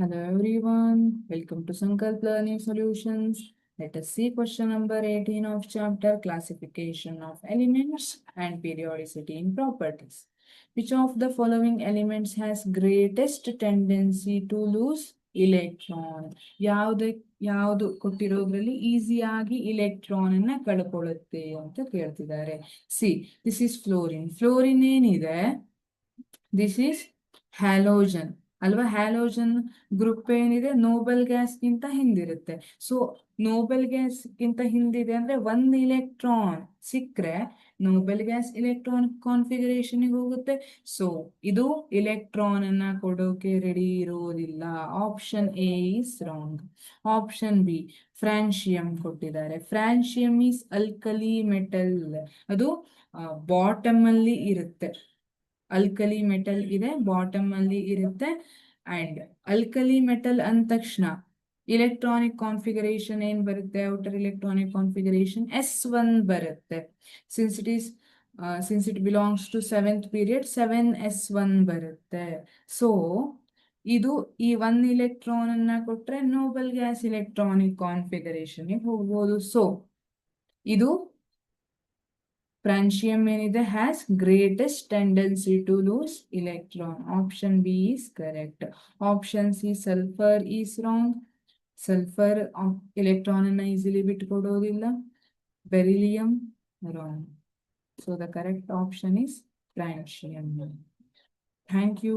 Hello everyone, welcome to Sankalp Learning Solutions. Let us see question number 18 of chapter Classification of Elements and Periodicity in Properties. Which of the following elements has greatest tendency to lose electron? ಯಾವುದು ಕೊಟ್ಟಿರೋದ್ರಲ್ಲಿ ಈಸಿಯಾಗಿ electron ಅನ್ನ ಕಳ್ಕೊಳ್ಳುತ್ತೆ ಅಂತ ಕೇಳ್ತಿದ್ದಾರೆ. This is fluorine. Fluorine ಏನಿದೆ, this is halogen ಅಲ್ವಾ. Halogen group ಏನಿದೆ noble ಗ್ಯಾಸ್ಗಿಂತ ಹಿಂದಿರುತ್ತೆ. ಸೊ ನೋಬಲ್ ಗ್ಯಾಸ್ಗಿಂತ ಹಿಂದಿದೆ ಅಂದ್ರೆ ಒಂದು ಇಲೆಕ್ಟ್ರಾನ್ ಸಿಕ್ಕರೆ ನೋಬಲ್ ಗ್ಯಾಸ್ ಇಲೆಕ್ಟ್ರಾನ್ ಕಾನ್ಫಿಗರೇಷನ್ ಹೋಗುತ್ತೆ. ಸೊ ಇದು ಇಲೆಕ್ಟ್ರಾನ್ ಅನ್ನ ಕೊಡೋಕೆ ರೆಡಿ ಇರೋದಿಲ್ಲ. Option A is wrong. Option B francium ಕೊಟ್ಟಿದ್ದಾರೆ. Francium is alkali metal. ಅದು ಬಾಟಮ್ ಅಲ್ಲಿ ಇರುತ್ತೆ. ಅಲ್ಕಲಿ ಮೆಟಲ್ ಇದೆ, ಬಾಟಮ್ ಅಲ್ಲಿ ಇರುತ್ತೆ. ಅಂಡ್ ಅಲ್ಕಲಿ ಮೆಟಲ್ ಅಂದ ತಕ್ಷಣ ಇಲೆಕ್ಟ್ರಾನಿಕ್ ಕಾನ್ಫಿಗರೇಷನ್ ಏನ್ ಬರುತ್ತೆ? ಔಟರ್ ಇಲೆಕ್ಟ್ರಾನಿಕ್ ಕಾನ್ಫಿಗರೇಷನ್ S1 ಬರುತ್ತೆ. Since it belongs to 7th period 7s1 ಬರುತ್ತೆ. ಸೊ ಇದು ಈ 1 ಇಲೆಕ್ಟ್ರಾನ್ ಅನ್ನ ಕೊಟ್ರೆ ನೋಬಲ್ ಗ್ಯಾಸ್ ಇಲೆಕ್ಟ್ರಾನಿಕ್ ಕಾನ್ಫಿಗರೇಷನ್ ಹೋಗ್ಬೋದು. ಸೊ ಇದು francium ಏನಿದೆ has greatest tendency to lose electron. Option B is correct. Option C sulfur is wrong. Sulfur electron ಅನ್ನ easily ಬಿಟ್ಟುಕೊಡೋದಿಲ್ಲ. Beryllium wrong. So the correct option is francium. Thank you.